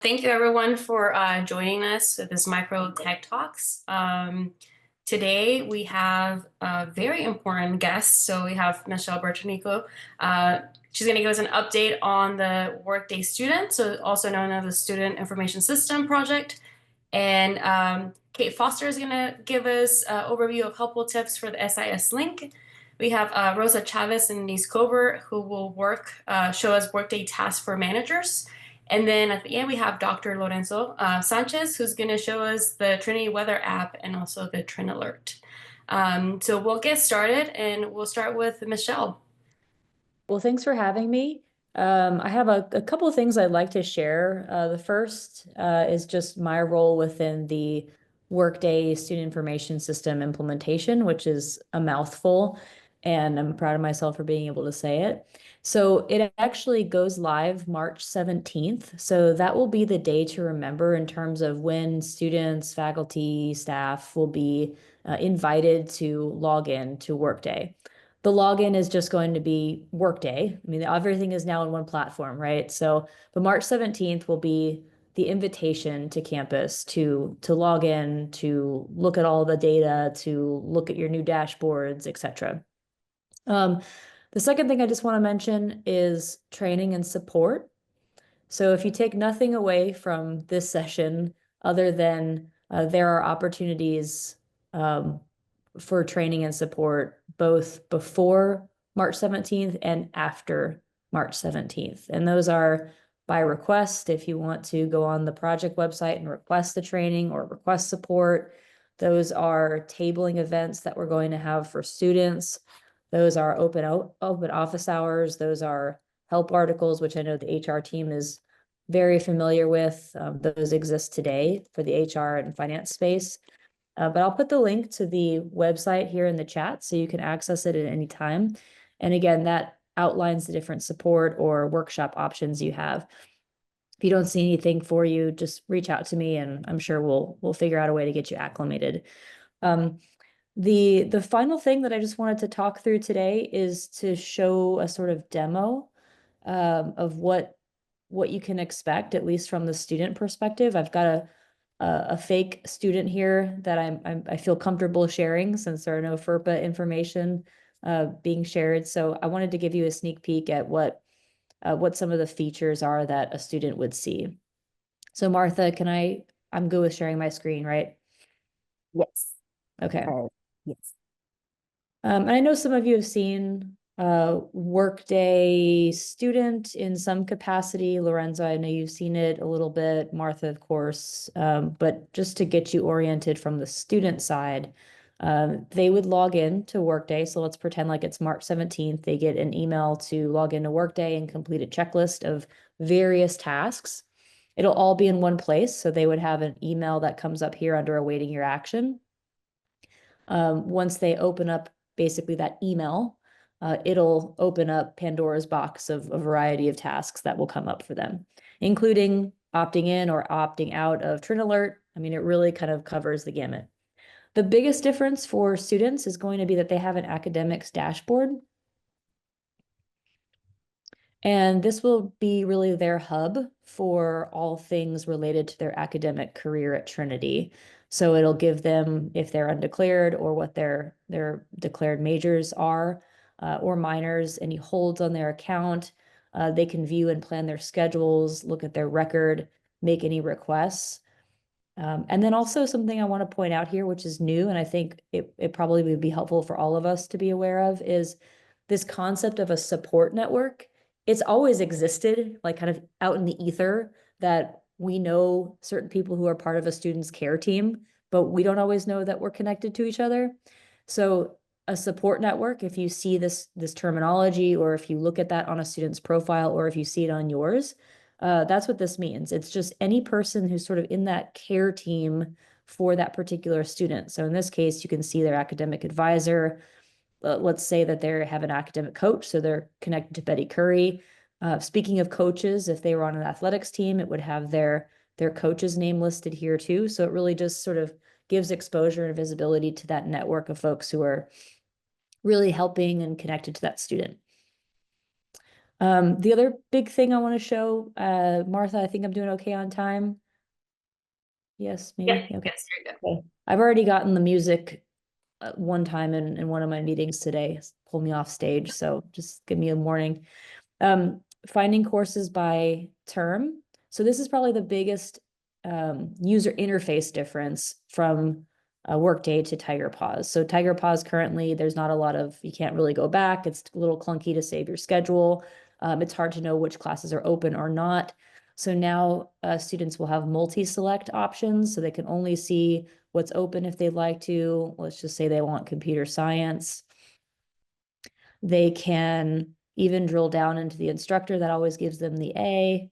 Thank you everyone for joining us at this MicroTech Talks. Today we have a very important guest. So we have Michelle Bartonico. She's going to give us an update on the Workday student, so also known as the Student Information System project. And Kate Foster is going to give us an overview of helpful tips for the SIS link. We have Rosa, Chavez, and Denise Covert, who will show us Workday tasks for managers. And then at the end, we have Dr. Lorenzo Sanchez, who's going to show us the Trinity weather app and also the Trin Alert. So we'll get started, and we'll start with Michelle. Well, thanks for having me. I have a couple of things I'd like to share. The first is just my role within the Workday Student Information System implementation, which is a mouthful, and I'm proud of myself for being able to say it. So it actually goes live March 17th. So that will be the day to remember in terms of when students, faculty, staff will be invited to log in to Workday. The login is just going to be Workday. I mean, everything is now in one platform, right? So, but March 17th will be the invitation to campus to log in, to look at all the data, to look at your new dashboards, etc. The second thing I just want to mention is training and support. So if you take nothing away from this session, other than there are opportunities for training and support both before March 17th and after March 17th. And those are by request. If you want to go on the project website and request the training or request support, those are tabling events that we're going to have for students. Those are open office hours. Those are help articles, which I know the HR team is very familiar with. Those exist today for the HR and finance space. But I'll put the link to the website here in the chat so you can access it at any time. And again, that outlines the different support or workshop options you have. If you don't see anything for you, just reach out to me and I'm sure we'll figure out a way to get you acclimated. The final thing that I just wanted to talk through today is to show a sort of demo of what you can expect, at least from the student perspective. I've got a fake student here that I feel comfortable sharing since there are no FERPA information being shared. So I wanted to give you a sneak peek at what some of the features are that a student would see. So Martha, I'm good with sharing my screen, right? Yes. Okay. Yes. And I know some of you have seen Workday student in some capacity. Lorenzo, I know you've seen it a little bit. Martha, of course. But just to get you oriented from the student side, they would log in to Workday. So let's pretend like it's March 17th. They get an email to log into Workday and complete a checklist of various tasks. It'll all be in one place. So they would have an email that comes up here under awaiting your action. Once they open up basically that email, it'll open up Pandora's box of a variety of tasks that will come up for them, including opting in or opting out of Trin Alert. I mean, it really kind of covers the gamut. The biggest difference for students is going to be that they have an academics dashboard. And this will be really their hub for all things related to their academic career at Trinity. So it'll give them, if they're undeclared or what their declared majors are or minors, any holds on their account. They can view and plan their schedules, look at their record, make any requests. And then also something I want to point out here, which is new, and I think it probably would be helpful for all of us to be aware of, is this concept of a support network. It's always existed, like kind of out in the ether, that we know certain people who are part of a student's care team, but we don't always know that we're connected to each other. So a support network, if you see this terminology, or if you look at that on a student's profile, or if you see it on yours, that's what this means. It's just any person who's sort of in that care team for that particular student. So in this case, you can see their academic advisor. Let's say that they have an academic coach, so they're connected to Betty Curry. Speaking of coaches, if they were on an athletics team, it would have their coach's name listed here too. So it really just sort of gives exposure and visibility to that network of folks who are really helping and connected to that student. The other big thing I want to show, Martha, I think I'm doing okay on time. Yes, Yes, maybe. Okay. yes, you're good. Okay. I've already gotten the music one time in one of my meetings today, pull me off stage. So just give me a warning. Finding courses by term. So this is probably the biggest user interface difference from Workday to Tiger Paws. So Tiger Paws currently, there's not a lot of, you can't really go back. It's a little clunky to save your schedule. It's hard to know which classes are open or not. So now students will have multi-select options, so they can only see what's open if they'd like to. Let's just say they want computer science. They can even drill down into the instructor that always gives them the A.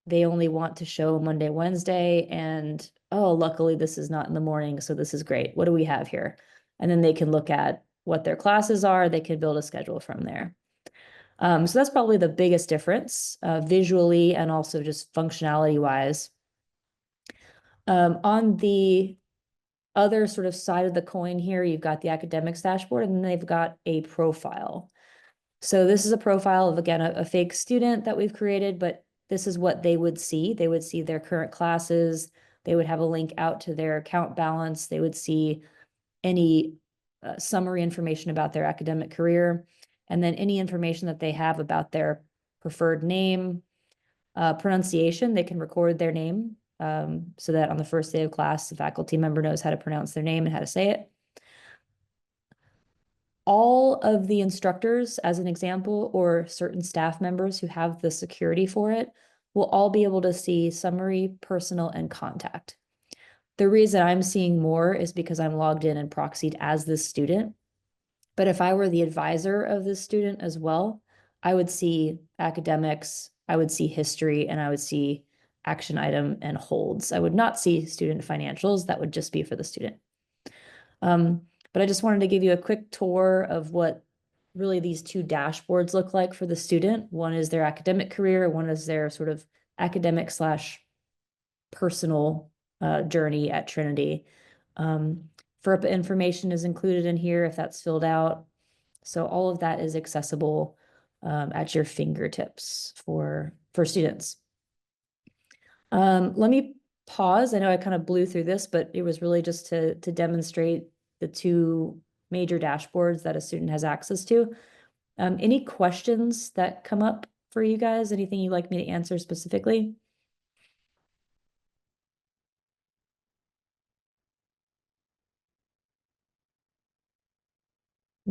They only want to show Monday, Wednesday, and oh, luckily this is not in the morning, so this is great. What do we have here? And then they can look at what their classes are. They can build a schedule from there. So that's probably the biggest difference visually and also just functionality wise. On the other sort of side of the coin here, you've got the academics dashboard, and then they've got a profile. So this is a profile of, again, a fake student that we've created, but this is what they would see. They would see their current classes. They would have a link out to their account balance. They would see any summary information about their academic career, and then any information that they have about their preferred name, pronunciation. They can record their name so that on the first day of class, the faculty member knows how to pronounce their name and how to say it. All of the instructors, as an example, or certain staff members who have the security for it, will all be able to see summary, personal, and contact. The reason I'm seeing more is because I'm logged in and proxied as this student. But if I were the advisor of this student as well, I would see academics, I would see history, and I would see action item and holds. I would not see student financials. That would just be for the student. But I just wanted to give you a quick tour of what really these two dashboards look like for the student. One is their academic career, one is their sort of academic slash personal journey at Trinity. FERPA information is included in here if that's filled out. So all of that is accessible at your fingertips for students. Let me pause. I know I kind of blew through this, but it was really just to demonstrate the two major dashboards that a student has access to. Any questions that come up for you guys? Anything you'd like me to answer specifically?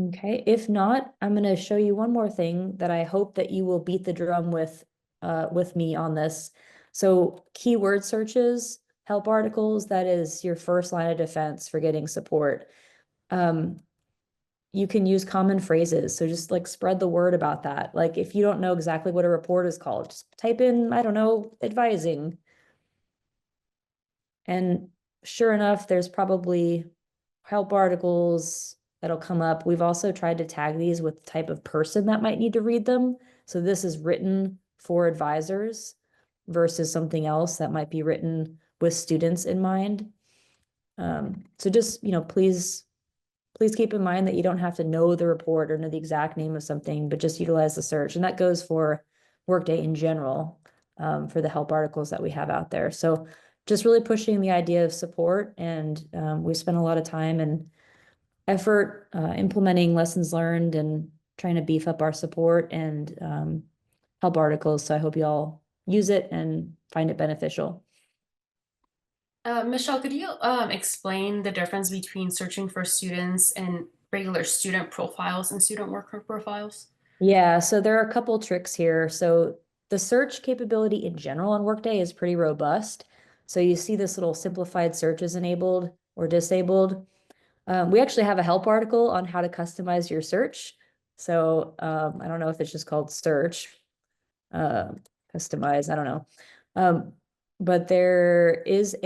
Okay, if not, I'm going to show you one more thing that I hope that you will beat the drum with me on this. So keyword searches, help articles, that is your first line of defense for getting support. You can use common phrases. So just like spread the word about that. Like if you don't know exactly what a report is called, just type in, I don't know, advising. And sure enough, there's probably help articles that'll come up. We've also tried to tag these with the type of person that might need to read them. So this is written for advisors versus something else that might be written with students in mind. So just, please keep in mind that you don't have to know the report or know the exact name of something, but just utilize the search. And that goes for Workday in general, for the help articles that we have out there. So just really pushing the idea of support. And we spent a lot of time and effort implementing lessons learned and trying to beef up our support and help articles. So I hope you all use it and find it beneficial. Michelle, could you explain the difference between searching for students and regular student profiles and student worker profiles? Yeah, so there are a couple tricks here. So the search capability in general on Workday is pretty robust. So you see this little simplified search is enabled or disabled. We actually have a help article on how to customize your search. So I don't know if it's just called search, uh, customize, I don't know. But there is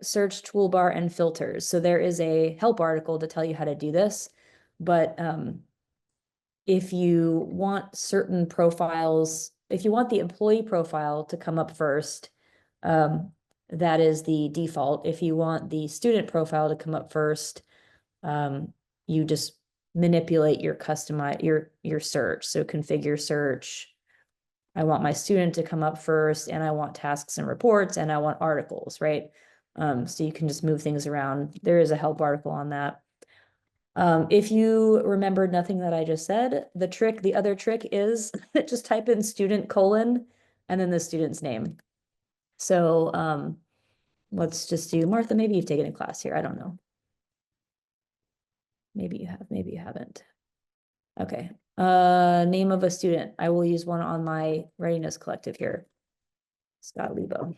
search toolbar and filters. So there is a help article to tell you how to do this. But if you want certain profiles, if you want the employee profile to come up first, that is the default. If you want the student profile to come up first, you just manipulate your your search. So configure search. I want my student to come up first, and I want tasks and reports, and I want articles, right? So you can just move things around. There is a help article on that. If you remembered nothing that I just said, the other trick is just type in student colon and then the student's name. So let's just do Martha. Maybe you've taken a class here. I don't know. Maybe you have, maybe you haven't. Okay. Name of a student. I will use one on my readiness collective here. Scott Lebo.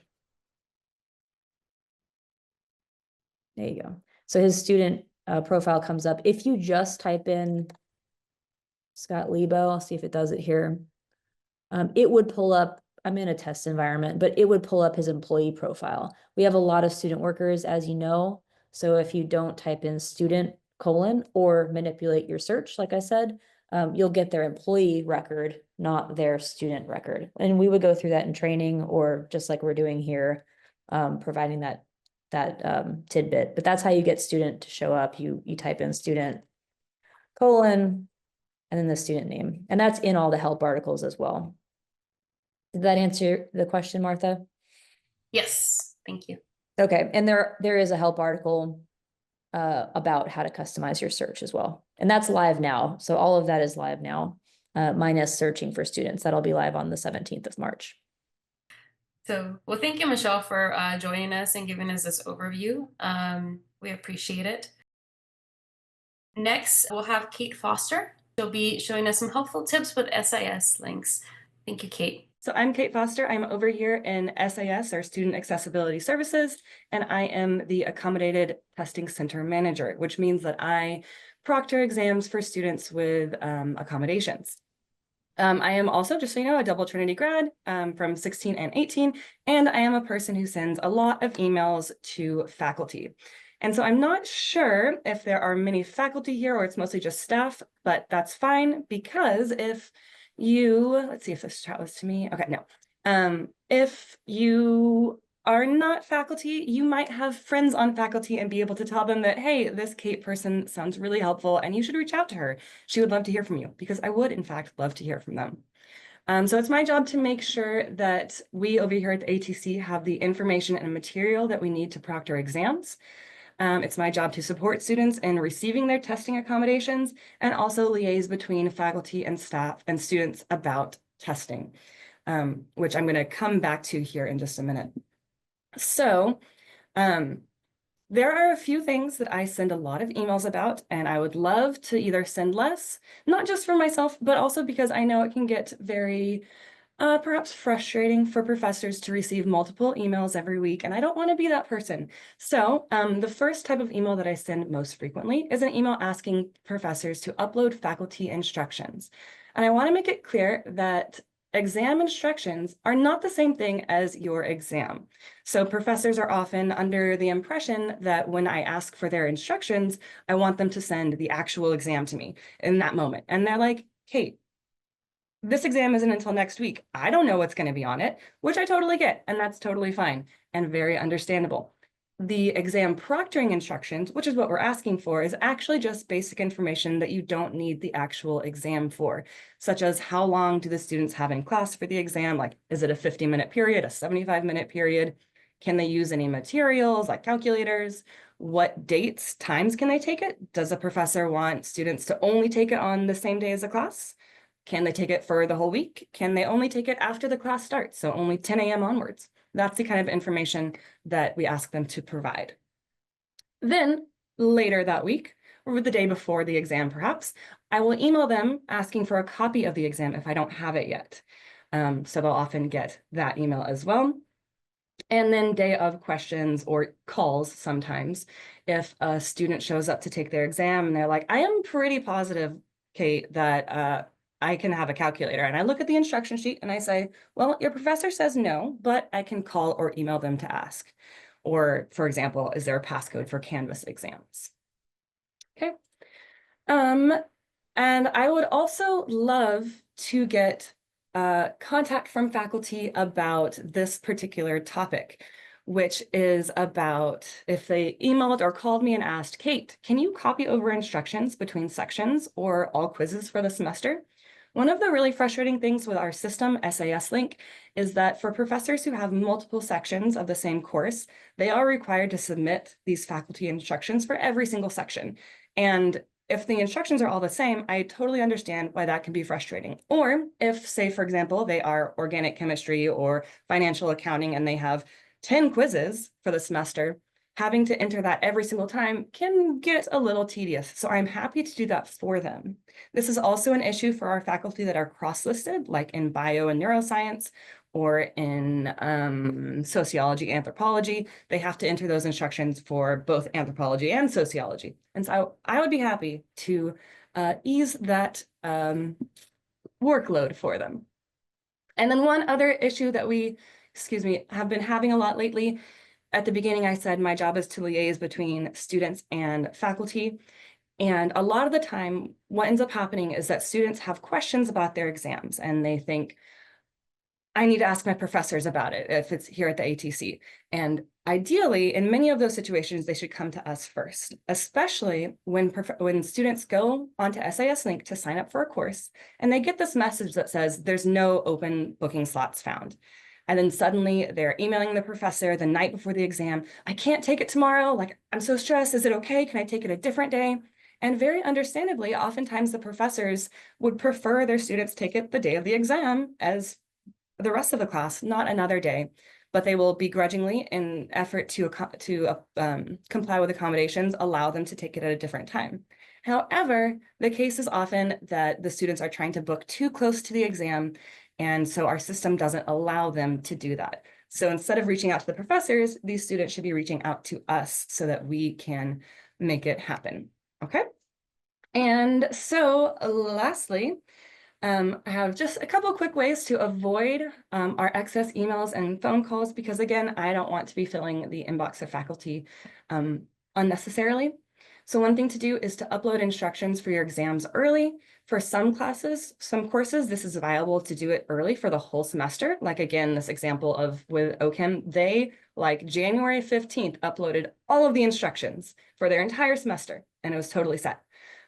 There you go. So his student profile comes up. If you just type in Scott Lebo, I'll see if it does it here. It would pull up, I'm in a test environment, but it would pull up his employee profile. We have a lot of student workers, as you know. So if you don't type in student colon or manipulate your search, like I said, you'll get their employee record, not their student record. And we would go through that in training, or just like we're doing here, providing that tidbit. But that's how you get student to show up. You type in student colon and then the student name. And that's in all the help articles as well. Did that answer the question, Martha? Yes, thank you. Okay, and there is a help article about how to customize your search as well. And that's live now. So all of that is live now, minus searching for students. That'll be live on the 17th of March. So, well, thank you, Michelle, for joining us and giving us this overview. We appreciate it. Next, we'll have Kate Foster. She'll be showing us some helpful tips with SIS links. Thank you, Kate. So I'm Kate Foster. I'm over here in SIS, or Student Accessibility Services, and I am the Accommodated Testing Center Manager, which means that I proctor exams for students with accommodations. I am also, just so you know, a double Trinity grad from 16 and 18, and I am a person who sends a lot of emails to faculty. And so I'm not sure if there are many faculty here or it's mostly just staff, but that's fine, because if you, let's see if this chat was to me. Okay, no. If you are not faculty, you might have friends on faculty and be able to tell them that, hey, this Kate person sounds really helpful and you should reach out to her. She would love to hear from you, because I would, in fact, love to hear from them. So it's my job to make sure that we over here at the ATC have the information and material that we need to proctor exams. It's my job to support students in receiving their testing accommodations, and also liaise between faculty and staff and students about testing, which I'm going to come back to here in just a minute. So there are a few things that I send a lot of emails about, and I would love to either send less, not just for myself, but also because I know it can get very perhaps frustrating for professors to receive multiple emails every week, and I don't want to be that person. So the first type of email that I send most frequently is an email asking professors to upload faculty instructions. And I want to make it clear that exam instructions are not the same thing as your exam. So professors are often under the impression that when I ask for their instructions, I want them to send the actual exam to me in that moment. And they're like, Kate, this exam isn't until next week. I don't know what's going to be on it, which I totally get, and that's totally fine and very understandable. The exam proctoring instructions, which is what we're asking for, is actually just basic information that you don't need the actual exam for, such as how long do the students have in class for the exam? Like, is it a 50-minute period, a 75-minute period? Can they use any materials like calculators? What dates, times can they take it? Does a professor want students to only take it on the same day as the class? Can they take it for the whole week? Can they only take it after the class starts? So only 10 a.m. onwards. That's the kind of information that we ask them to provide. Then later that week, or the day before the exam perhaps, I will email them asking for a copy of the exam if I don't have it yet. So they'll often get that email as well. And then day of questions or calls sometimes, if a student shows up to take their exam and they're like, I am pretty positive, Kate, that I can have a calculator. And I look at the instruction sheet and I say, well, your professor says no, but I can call or email them to ask. Or, for example, is there a passcode for Canvas exams? Okay. And I would also love to get contact from faculty about this particular topic. which is about if they emailed or called me and asked, Kate, can you copy over instructions between sections or all quizzes for the semester? One of the really frustrating things with our system, SAS Link, is that for professors who have multiple sections of the same course, they are required to submit these faculty instructions for every single section. And if the instructions are all the same, I totally understand why that can be frustrating. Or if, say, for example, they are organic chemistry or financial accounting and they have 10 quizzes for the semester, having to enter that every single time can get a little tedious. So I'm happy to do that for them. This is also an issue for our faculty that are cross-listed, like in bio and neuroscience, or in sociology, anthropology. They have to enter those instructions for both anthropology and sociology. And so I would be happy to ease that workload for them. And then one other issue that we, have been having a lot lately. At the beginning, I said my job is to liaise between students and faculty. And a lot of the time, what ends up happening is that students have questions about their exams and they think, I need to ask my professors about it if it's here at the ATC. And ideally, in many of those situations, they should come to us first, especially when students go onto SAS Link to sign up for a course and they get this message that says there's no open booking slots found. And then suddenly they're emailing the professor the night before the exam. I can't take it tomorrow. Like, I'm so stressed. Is it okay? Can I take it a different day? And very understandably, oftentimes the professors would prefer their students take it the day of the exam as the rest of the class, not another day. But they will begrudgingly, in effort to comply with accommodations, allow them to take it at a different time. However, the case is often that the students are trying to book too close to the exam, and so our system doesn't allow them to do that. So instead of reaching out to the professors, these students should be reaching out to us so that we can make it happen. Okay. And so lastly, I have just a couple quick ways to avoid our excess emails and phone calls, because again, I don't want to be filling the inbox of faculty unnecessarily. So one thing to do is to upload instructions for your exams early. For some classes, some courses, this is viable to do it early for the whole semester. Like again, this example of with OChem, they like January 15th uploaded all of the instructions for their entire semester and it was totally set.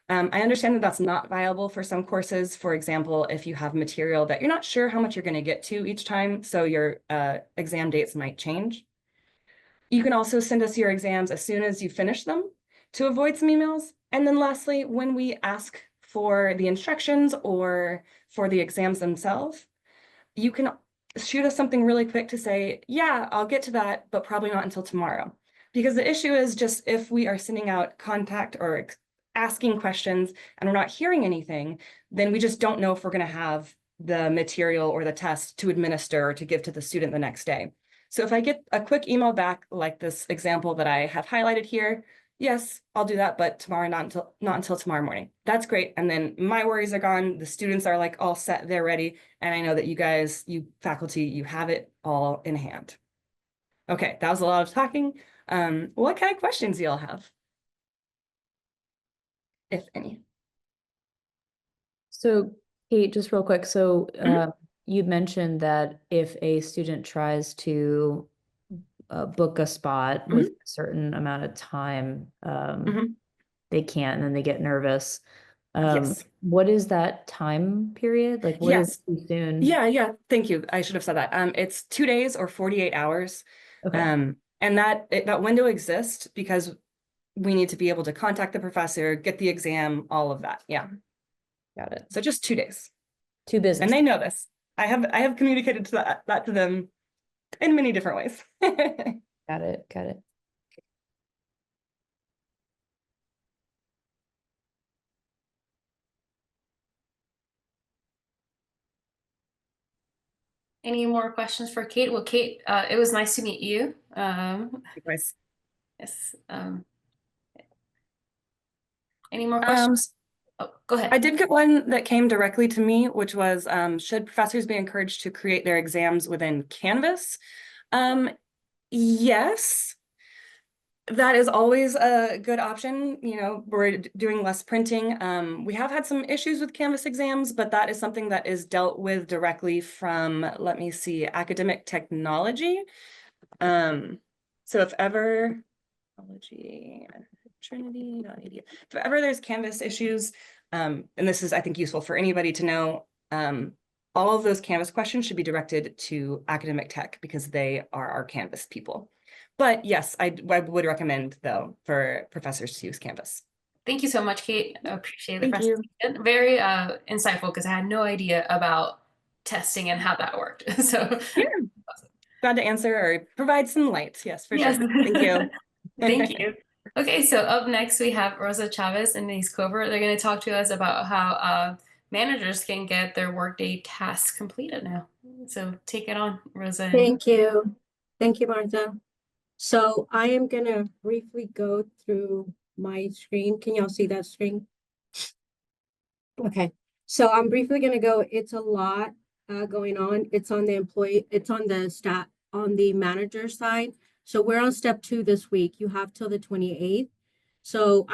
I understand that that's not viable for some courses. For example, if you have material that you're not sure how much you're going to get to each time, so your exam dates might change. You can also send us your exams as soon as you finish them to avoid some emails. And then lastly, when we ask for the instructions or for the exams themselves, you can shoot us something really quick to say, yeah, I'll get to that, but probably not until tomorrow. Because the issue is just if we are sending out contact or asking questions and we're not hearing anything, then we just don't know if we're going to have the material or the test to administer or to give to the student the next day. So if I get a quick email back like this example that I have highlighted here, yes, I'll do that, but tomorrow, not until tomorrow morning. That's great. And then my worries are gone. The students are like all set, they're ready. And I know that you guys, you faculty, you have it all in hand. Okay, that was a lot of talking. What kind of questions do y'all have? If any. So Kate, just real quick. So you mentioned that if a student tries to book a spot with a certain amount of time, they can't, and then they get nervous. Yes. What is that time period? Like, what is too soon? Yeah. Thank you. I should have said that. It's 2 days or 48 hours. Okay. And that window exists because we need to be able to contact the professor, get the exam, all of that. Yeah. Got it. So just 2 days. 2 business. And they know this. I have communicated that to them in many different ways. Got it. Any more questions for Kate? Well, Kate, it was nice to meet you. Likewise. Yes. Any more questions? Oh, go ahead. I did get one that came directly to me, which was, should professors be encouraged to create their exams within Canvas? Yes, that is always a good option. You know, we're doing less printing. We have had some issues with Canvas exams, but that is something that is dealt with directly from, let me see, academic technology. So if ever, apology, Trinity.edu. If ever there's Canvas issues, and this is, I think, useful for anybody to know, all of those Canvas questions should be directed to academic tech because they are our Canvas people. But yes, I would recommend, though, for professors to use Canvas. Thank you so much, Kate. I appreciate the Thank you. presentation. Very insightful because I had no idea about testing and how that worked. So Yeah, glad to answer or provide some light. Yes, for yes. sure. Thank you. Thank you. Okay, so up next we have Rosa Chavez and Denise Covert. They're going to talk to us about how managers can get their Workday tasks completed now. So take it on, Rosa. Thank you. Thank you, Martha. So I am going to briefly go through my screen. Can y'all see that screen? Okay. So I'm briefly going to go. It's a lot going on. It's on the employee, it's on the staff, on the manager side. So we're on step 2 this week. You have till the 28th. So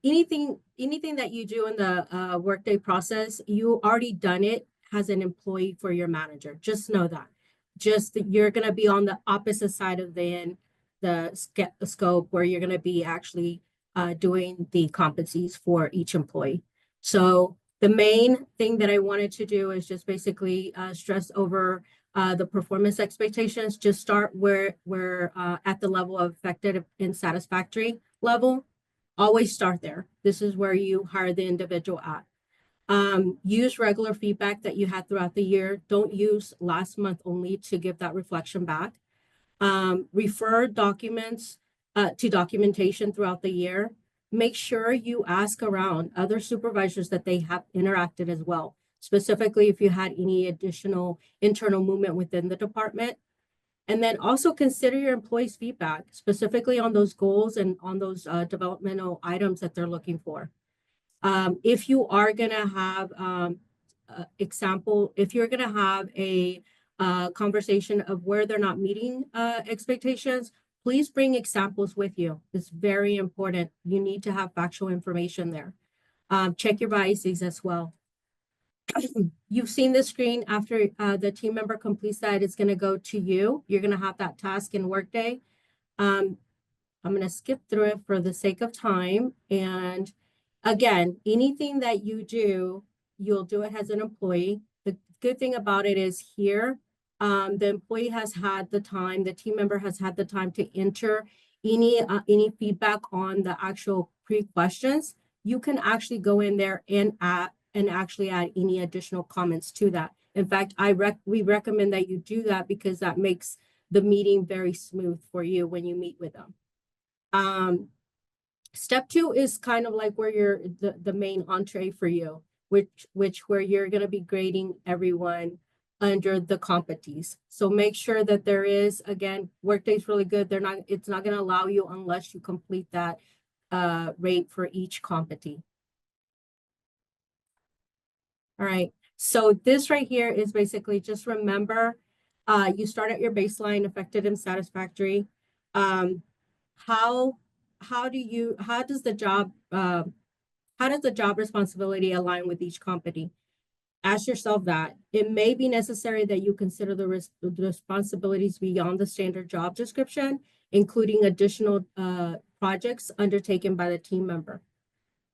anything that you do in the Workday process, you already done it as an employee for your manager. Just know that. Just that you're going to be on the opposite side of the scope where you're going to be actually doing the competencies for each employee. So the main thing that I wanted to do is just basically stress over the performance expectations. Just start where we're at the level of effective and satisfactory level. Always start there. This is where you hire the individual at. Use regular feedback that you had throughout the year. Don't use last month only to give that reflection back. Refer documents to documentation throughout the year. Make sure you ask around other supervisors that they have interacted as well, specifically if you had any additional internal movement within the department. And then also consider your employees' feedback, specifically on those goals and on those developmental items that they're looking for. If you are going to have if you're going to have a conversation of where they're not meeting expectations, please bring examples with you. It's very important. You need to have factual information there. Check your biases as well. You've seen the screen after the team member completes that, it's going to go to you. You're going to have that task in Workday. I'm going to skip through it for the sake of time. And again, anything that you do, you'll do it as an employee. The good thing about it is here, the employee has had the time, the team member has had the time to enter any feedback on the actual pre-questions. You can actually go in there and actually add any additional comments to that. In fact, we recommend that you do that because that makes the meeting very smooth for you when you meet with them. Step 2 is kind of like where you're the main entree for you, where you're going to be grading everyone under the competencies. So make sure that there is, again, Workday's really good. It's not going to allow you unless you complete that rate for each competency. All right, so this right here is basically just remember, you start at your baseline, effective and satisfactory. How does the job responsibility align with each company? Ask yourself that. It may be necessary that you consider the responsibilities beyond the standard job description, including additional projects undertaken by the team member.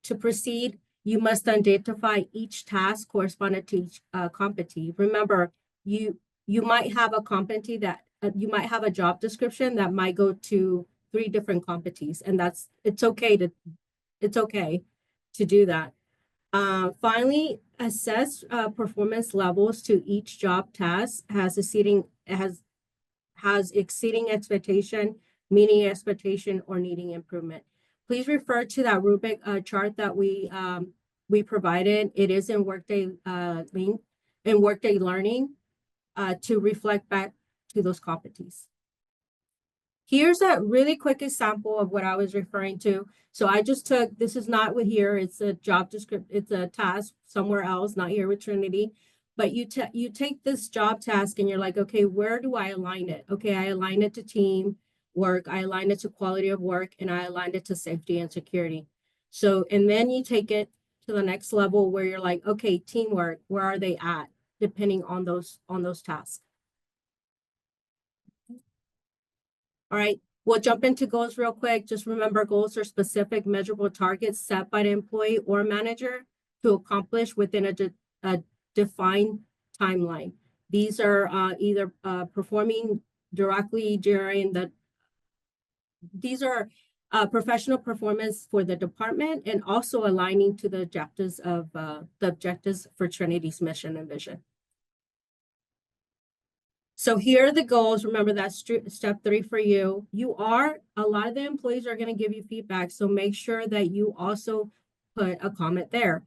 To proceed, you must identify each task corresponding to each competency. Remember, you might have a competency that you might have a job description that might go to 3 different competencies, and it's okay to do that. Finally, assess performance levels to each job task has exceeding expectation, meeting expectation, or needing improvement. Please refer to that rubric chart that we provided. It is in Workday link in Workday Learning to reflect back to those competencies. Here's a really quick example of what I was referring to. So I just took, this is not with here, it's a job description, it's a task somewhere else, not here with Trinity. But you take this job task and you're like, okay, where do I align it? Okay, I align it to team work, I align it to quality of work, and I align it to safety and security. So, and then you take it to the next level where you're like, okay, teamwork, where are they at? Depending on those tasks. All right, We'll jump into goals real quick. Just remember, goals are specific, measurable targets set by the employee or manager to accomplish within a defined timeline. These are either performing directly during these are professional performance for the department and also aligning to the objectives for Trinity's mission and vision. So here are the goals. Remember, that's step 3 for you. A lot of the employees are going to give you feedback. So make sure that you also put a comment there.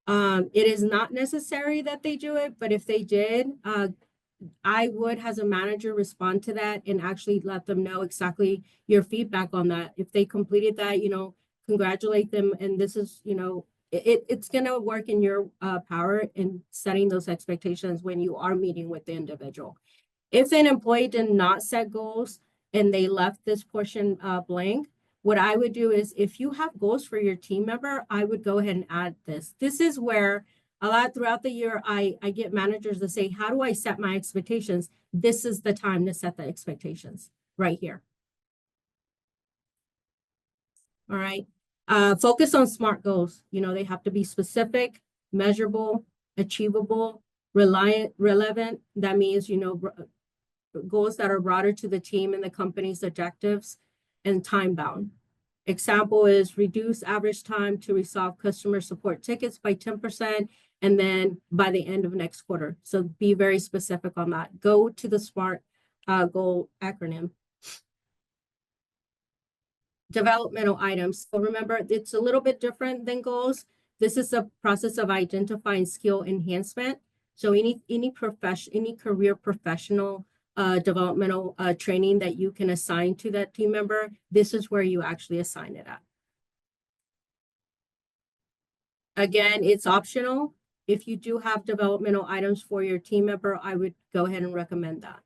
It is not necessary that they do it, but if they did, I would, as a manager, respond to that and actually let them know exactly your feedback on that. If they completed that, congratulate them. And this is, it's going to work in your power in setting those expectations when you are meeting with the individual. If an employee did not set goals and they left this portion blank, what I would do is if you have goals for your team member, I would go ahead and add this. This is where a lot throughout the year, I get managers to say, how do I set my expectations? This is the time to set the expectations right here. All right. Focus on SMART goals. They have to be specific, measurable, achievable, relevant. That means, goals that are broader to the team and the company's objectives, and time bound. Example is reduce average time to resolve customer support tickets by 10%, and then by the end of next quarter. So be very specific on that. Go to the SMART goal acronym. Developmental items. So remember, it's a little bit different than goals. This is a process of identifying skill enhancement. So any career professional developmental training that you can assign to that team member, this is where you actually assign it at. Again, it's optional. If you do have developmental items for your team member, I would go ahead and recommend that.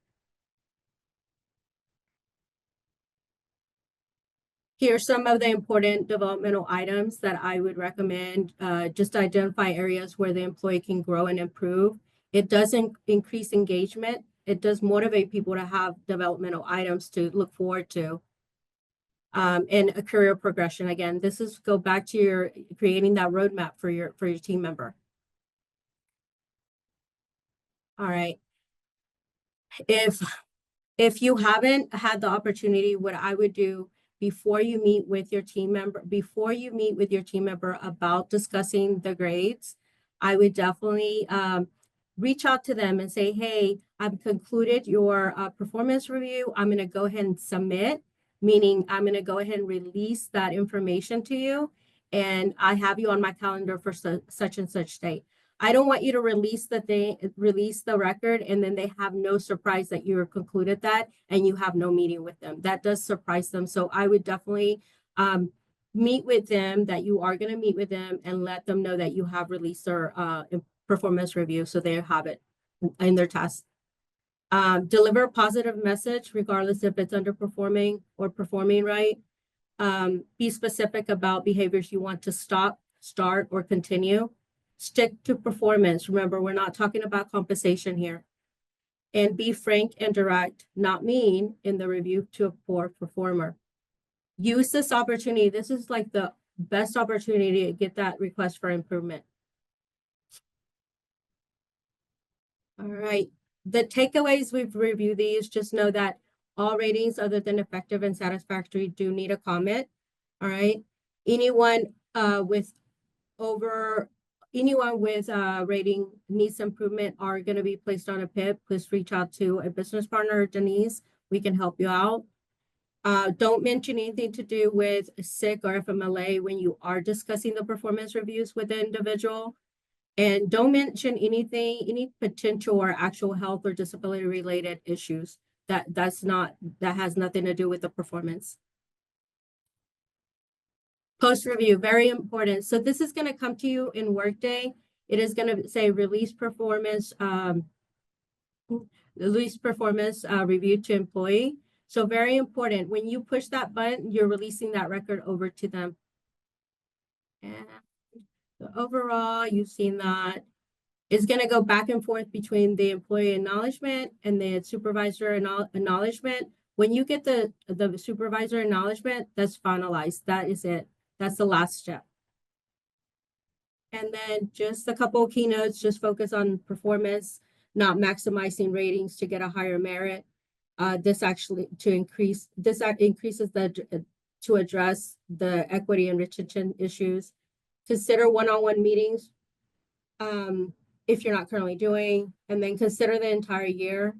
Here's some of the important developmental items that I would recommend. Just identify areas where the employee can grow and improve. It doesn't increase engagement. It does motivate people to have developmental items to look forward to. And a career progression. Again, this is go back to your creating that roadmap for your team member. All right. If you haven't had the opportunity, what I would do before you meet with your team member about discussing the grades, I would definitely reach out to them and say, hey, I've concluded your performance review. I'm going to go ahead and submit, meaning I'm going to go ahead and release that information to you. And I have you on my calendar for such and such date. I don't want you to release the record, and then they have no surprise that you concluded that and you have no meeting with them. That does surprise them. So I would definitely meet with them, that you are going to meet with them, and let them know that you have released their performance review so they have it in their task. Deliver a positive message, regardless if it's underperforming or performing right. Be specific about behaviors you want to stop, start, or continue. Stick to performance. Remember, we're not talking about compensation here. And be frank and direct, not mean, in the review to a poor performer. Use this opportunity. This is like the best opportunity to get that request for improvement. All right. The takeaways, we've reviewed these. Just know that all ratings other than effective and satisfactory do need a comment. All right. Anyone with rating needs improvement are going to be placed on a PIP. Please reach out to a business partner, Denise. We can help you out. Don't mention anything to do with sick or FMLA when you are discussing the performance reviews with the individual. And don't mention any potential or actual health or disability related issues. That has nothing to do with the performance. Post-review, very important. So this is going to come to you in Workday. It is going to say release performance review to employee. So very important. When you push that button, you're releasing that record over to them. And so overall, you've seen that. It's going to go back and forth between the employee acknowledgement and the supervisor acknowledgement. When you get the supervisor acknowledgement, that's finalized. That is it. That's the last step. And then just a couple of keynotes, just focus on performance, not maximizing ratings to get a higher merit. This increases to address the equity and retention issues. Consider one-on-one meetings if you're not currently doing, and then consider the entire year.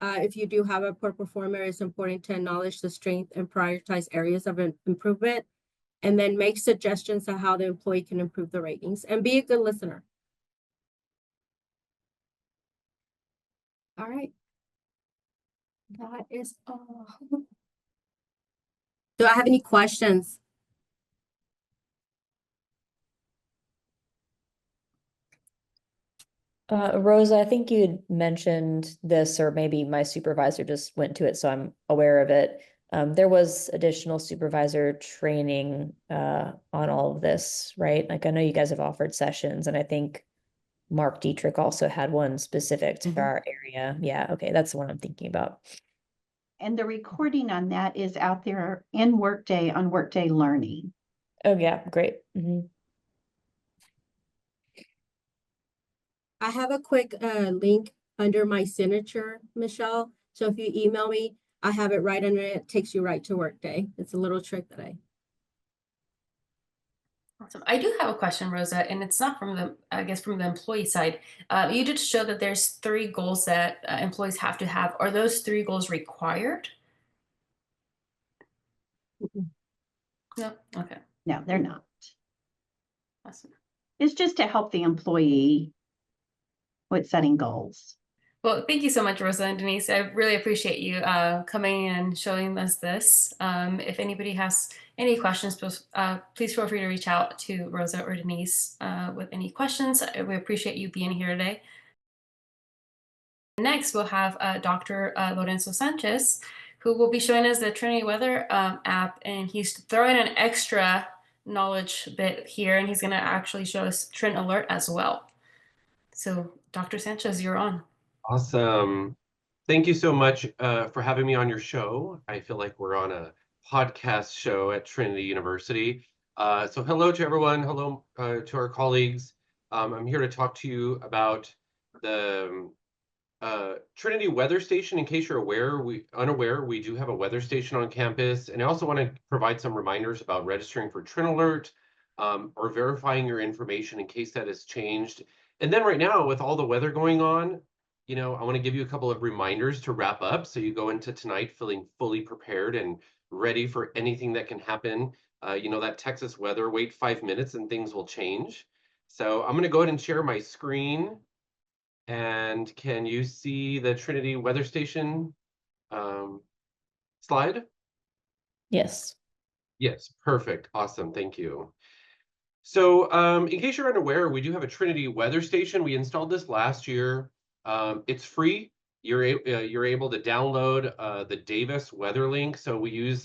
If you do have a poor performer, it's important to acknowledge the strength and prioritize areas of improvement, and then make suggestions on how the employee can improve the ratings, and be a good listener. All right. That is all. Do I have any questions? Rosa, I think you'd mentioned this, or maybe my supervisor just went to it, so I'm aware of it. There was additional supervisor training on all of this, right? Like I know you guys have offered sessions, and I think Mark Dietrich also had one specific to our area. Yeah, okay, that's the one I'm thinking about. And the recording on that is out there in Workday on Workday Learning. Oh yeah, great. I have a quick link under my signature, Michelle. So if you email me, I have it right under it. It takes you right to Workday. It's a little trick that Awesome. I do have a question, Rosa, and it's not from the, I guess, from the employee side. You did show that there's 3 goals that employees have to have. Are those 3 goals required? No. Okay. No, they're not. Awesome. It's just to help the employee with setting goals. Well, thank you so much, Rosa and Denise. I really appreciate you coming and showing us this. If anybody has any questions, please feel free to reach out to Rosa or Denise with any questions. We appreciate you being here today. Next, we'll have Dr. Lorenzo Sanchez, who will be showing us the Trinity Weather app, and he's throwing an extra knowledge bit here, and he's going to actually show us Trend Alert as well. So, Dr. Sanchez, you're on. Awesome. Thank you so much for having me on your show. I feel like we're on a podcast show at Trinity University. So hello to everyone. Hello to our colleagues. I'm here to talk to you about the Trinity Weather Station. In case you're unaware, we do have a weather station on campus. And I also want to provide some reminders about registering for Trend Alert or verifying your information in case that has changed. And then right now, with all the weather going on, I want to give you a couple of reminders to wrap up so you go into tonight feeling fully prepared and ready for anything that can happen. That Texas weather, wait 5 minutes and things will change. So I'm going to go ahead and share my screen. And can you see the Trinity Weather Station slide? Yes. Yes, perfect. Awesome. Thank you. So in case you're unaware, we do have a Trinity Weather Station. We installed this last year. It's free. You're able to download the Davis Weather Link. So we use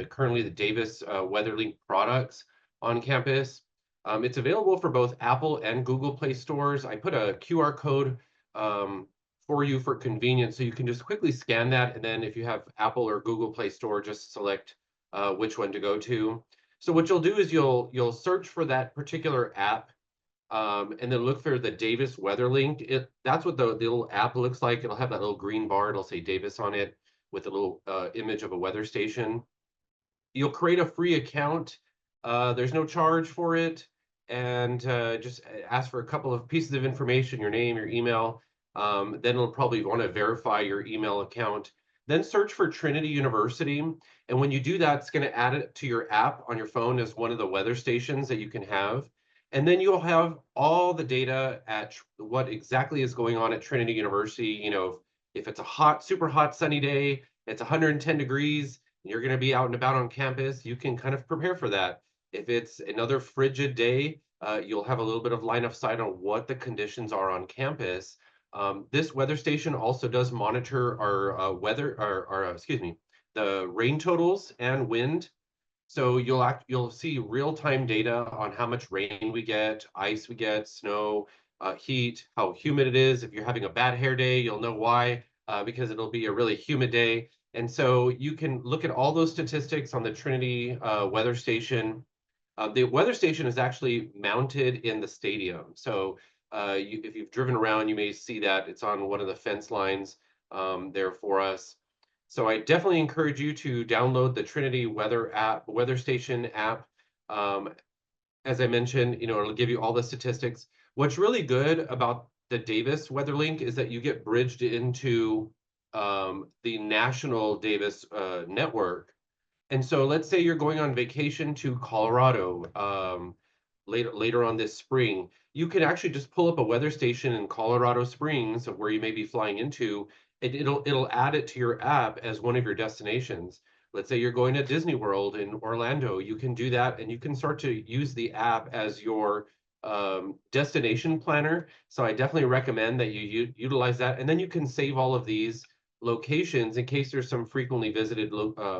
currently the Davis Weather Link products on campus. It's available for both Apple and Google Play stores. I put a QR code for you for convenience, so you can just quickly scan that, and then if you have Apple or Google Play Store, just select which one to go to. So what you'll do is you'll search for that particular app, and then look for the Davis Weather Link. That's what the little app looks like. It'll have that little green bar. It'll say Davis on it with a little image of a weather station. You'll create a free account. There's no charge for it, and just ask for a couple of pieces of information, your name, your email. Then it'll probably want to verify your email account. Then search for Trinity University. And when you do that, it's going to add it to your app on your phone as one of the weather stations that you can have. And then you'll have all the data at what exactly is going on at Trinity University. If it's a super hot, sunny day, it's 110 degrees, and you're going to be out and about on campus, you can kind of prepare for that. If it's another frigid day, you'll have a little bit of line of sight on what the conditions are on campus. This weather station also does monitor our the rain totals and wind. So you'll see real-time data on how much rain we get, ice we get, snow, heat, how humid it is. If you're having a bad hair day, you'll know why, because it'll be a really humid day. And so you can look at all those statistics on the Trinity weather station. The weather station is actually mounted in the stadium. So if you've driven around, you may see that it's on one of the fence lines there for us. So I definitely encourage you to download the Trinity weather station app. As I mentioned, it'll give you all the statistics. What's really good about the Davis weather link is that you get bridged into the national Davis network. And so let's say you're going on vacation to Colorado later on this spring. You can actually just pull up a weather station in Colorado Springs, where you may be flying into, and it'll add it to your app as one of your destinations. Let's say you're going to Disney World in Orlando. You can do that, and you can start to use the app as your destination planner. So I definitely recommend that you utilize that, and then you can save all of these locations in case there's some frequently visited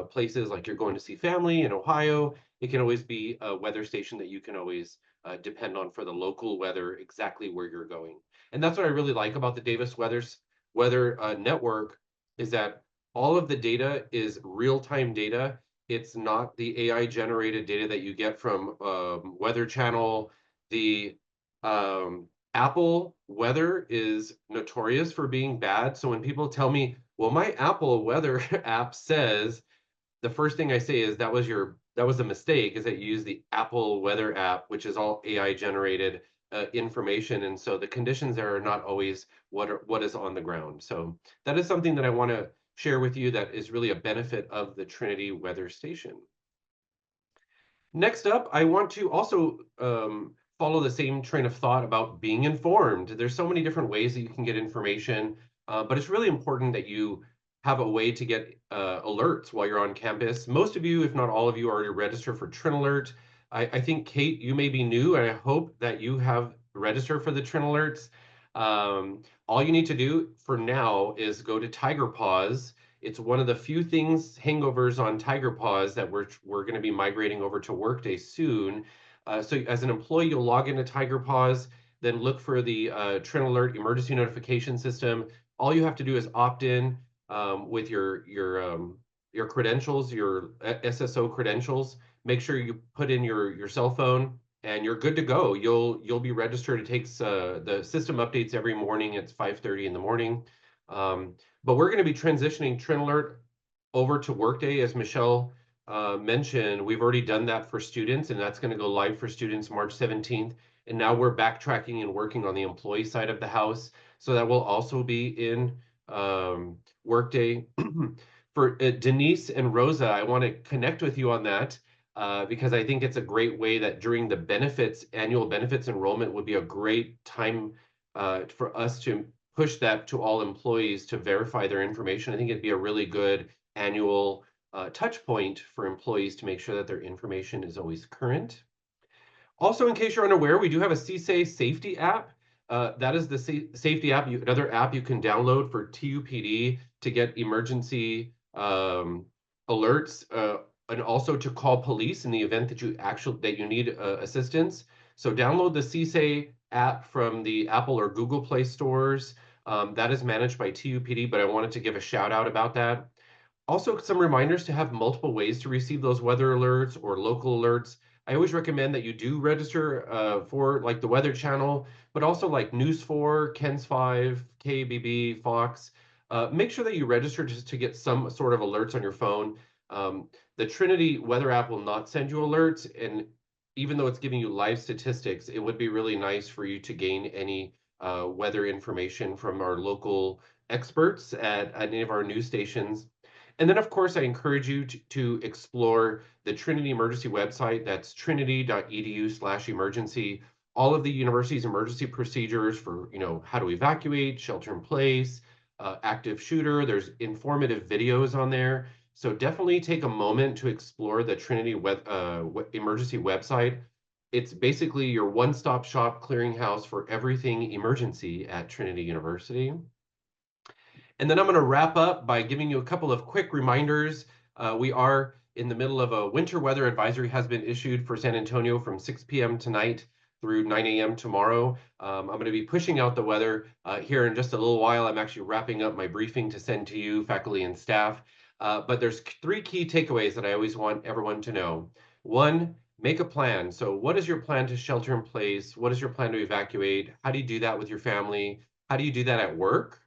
places, like you're going to see family in Ohio. It can always be a weather station that you can always depend on for the local weather exactly where you're going. And that's what I really like about the Davis weather network, is that all of the data is real-time data. It's not the AI generated data that you get from Weather Channel. The Apple weather is notorious for being bad. So when people tell me, well, my Apple weather app says, the first thing I say is that was a mistake, is that you use the Apple weather app, which is all AI generated information. And so the conditions there are not always what is on the ground. So that is something that I want to share with you that is really a benefit of the Trinity weather station. Next up, I want to also follow the same train of thought about being informed. There's so many different ways that you can get information, but it's really important that you have a way to get alerts while you're on campus. Most of you, if not all of you, already registered for TrinAlert. I think, Kate, you may be new, and I hope that you have registered for the TrinAlerts. All you need to do for now is go to Tiger Paws. It's one of the few hangovers on Tiger Paws that we're going to be migrating over to Workday soon. So as an employee, you'll log into Tiger Paws, then look for the TrinAlert emergency notification system. All you have to do is opt in with your credentials, your SSO credentials. Make sure you put in your cell phone, and you're good to go. You'll be registered. It takes the system updates every morning. It's 5:30 in the morning. But we're going to be transitioning TrinAlert over to Workday, as Michelle mentioned. We've already done that for students, and that's going to go live for students March 17th. And now we're backtracking and working on the employee side of the house. So that will also be in Workday. For Denise and Rosa, I want to connect with you on that because I think it's a great way that during the annual benefits enrollment would be a great time for us to push that to all employees to verify their information. I think it'd be a really good annual touch point for employees to make sure that their information is always current. Also, in case you're unaware, we do have a CSA safety app. That is the safety app, another app you can download for TUPD to get emergency alerts and also to call police in the event that you need assistance. So download the CSA app from the Apple or Google Play stores. That is managed by TUPD, but I wanted to give a shout out about that. Also, some reminders to have multiple ways to receive those weather alerts or local alerts. I always recommend that you do register for like the Weather Channel, but also like News 4, KENS 5, KBB, Fox. Make sure that you register just to get some sort of alerts on your phone. The Trinity weather app will not send you alerts, and even though it's giving you live statistics, it would be really nice for you to gain any weather information from our local experts at any of our news stations. And then, of course, I encourage you to explore the Trinity Emergency website. That's trinity.edu/emergency. All of the university's emergency procedures for, how to evacuate, shelter in place, active shooter. There's informative videos on there. So definitely take a moment to explore the Trinity emergency website. It's basically your one-stop shop clearinghouse for everything emergency at Trinity University. And then I'm going to wrap up by giving you a couple of quick reminders. We are in the middle of a winter weather advisory has been issued for San Antonio from 6 p.m. tonight through 9 a.m. tomorrow. I'm going to be pushing out the weather here in just a little while. I'm actually wrapping up my briefing to send to you, faculty and staff. But there's three key takeaways that I always want everyone to know. One, make a plan. So what is your plan to shelter in place? What is your plan to evacuate? How do you do that with your family? How do you do that at work?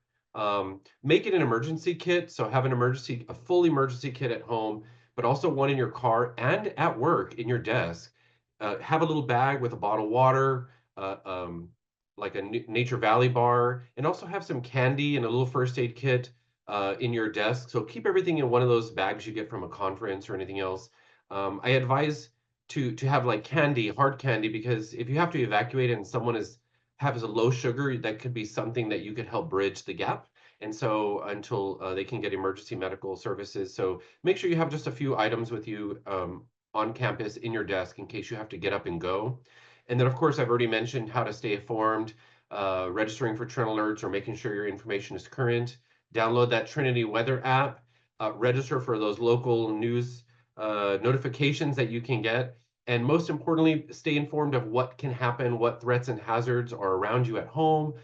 Make it an emergency kit. So have a full emergency kit at home, but also one in your car and at work in your desk. Have a little bag with a bottle of water, uh, um, like a Nature Valley bar, and also have some candy and a little first aid kit in your desk. So keep everything in one of those bags you get from a conference or anything else. I advise to have like candy, hard candy, because if you have to evacuate and someone has a low sugar, that could be something that you could help bridge the gap. And so until they can get emergency medical services. So make sure you have just a few items with you on campus in your desk in case you have to get up and go. And then, of course, I've already mentioned how to stay informed, registering for trend alerts or making sure your information is current. Download that Trinity weather app, register for those local news notifications that you can get. And most importantly, stay informed of what can happen, what threats and hazards are around you at home,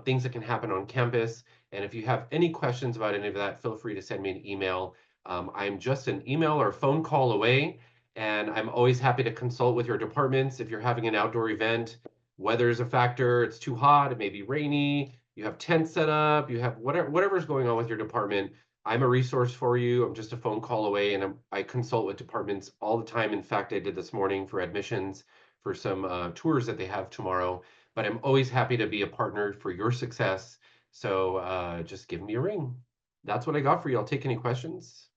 things that can happen on campus. And if you have any questions about any of that, feel free to send me an email. I'm just an email or phone call away, and I'm always happy to consult with your departments. If you're having an outdoor event, weather is a factor, it's too hot, it may be rainy, you have tents set up, you have whatever's going on with your department. I'm a resource for you. I'm just a phone call away, and I consult with departments all the time. In fact, I did this morning for admissions for some tours that they have tomorrow. But I'm always happy to be a partner for your success. So just give me a ring. That's what I got for you. I'll take any questions.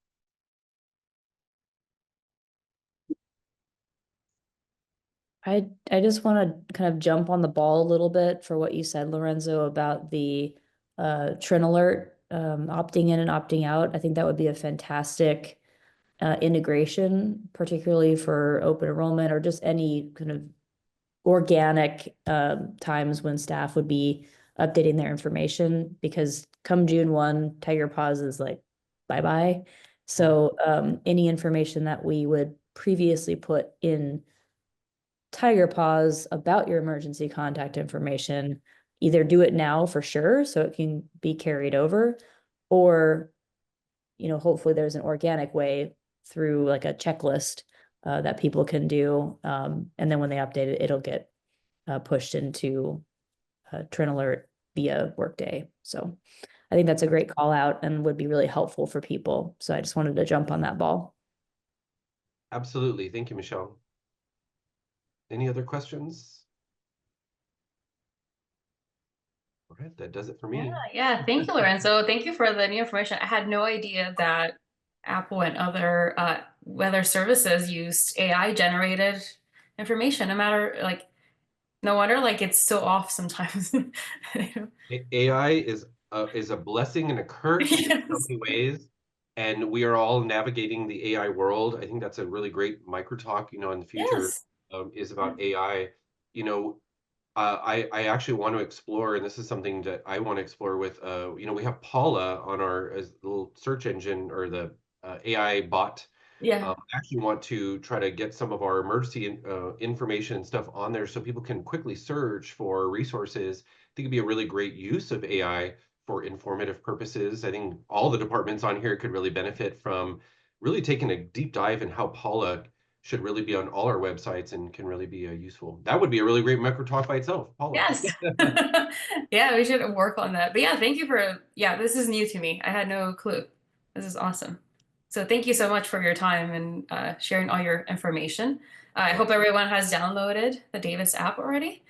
I just want to kind of jump on the ball a little bit for what you said, Lorenzo, about the Trin Alert opting in and opting out. I think that would be a fantastic integration, particularly for open enrollment or just any kind of organic times when staff would be updating their information, because come June 1, Tiger Paws is like bye-bye. So any information that we would previously put in Tiger Paws about your emergency contact information, either do it now for sure so it can be carried over, or hopefully there's an organic way through like a checklist that people can do, and then when they update it, it'll get pushed into Trin Alert via Workday. So I think that's a great call out and would be really helpful for people. So I just wanted to jump on that ball. Absolutely. Thank you, Michelle. Any other questions? All right, that does it for me. Yeah. Thank you, Lorenzo. Thank you for the new information. I had no idea that Apple and other weather services used AI generated information. No wonder it's so off sometimes. AI is a blessing and a curse in so Yes. many ways, and we are all navigating the AI world. I think that's a really great micro talk. In the future Yes. is about AI. I actually want to explore, and this is something that I want to explore with. We have Paula on our as little search engine or the AI bot. Yeah. I actually want to try to get some of our emergency information and stuff on there so people can quickly search for resources. I think it'd be a really great use of AI for informative purposes. I think all the departments on here could really benefit from really taking a deep dive in how Paula should really be on all our websites and can really be useful. That would be a really great micro talk by itself, Paula. Yes. Yeah, we should work on that. But yeah, thank you this is new to me. I had no clue. This is awesome. So thank you so much for your time and sharing all your information. I hope everyone has downloaded the Davis app already.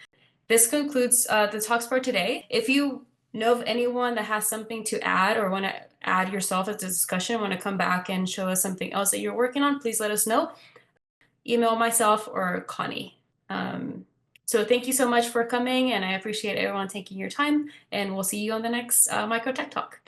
This concludes the talks for today. If you know of anyone that has something to add or want to add yourself to the discussion, want to come back and show us something else that you're working on, please let us know. Email myself or Connie. So thank you so much for coming, and I appreciate everyone taking your time, and we'll see you on the next MicroTech Talk.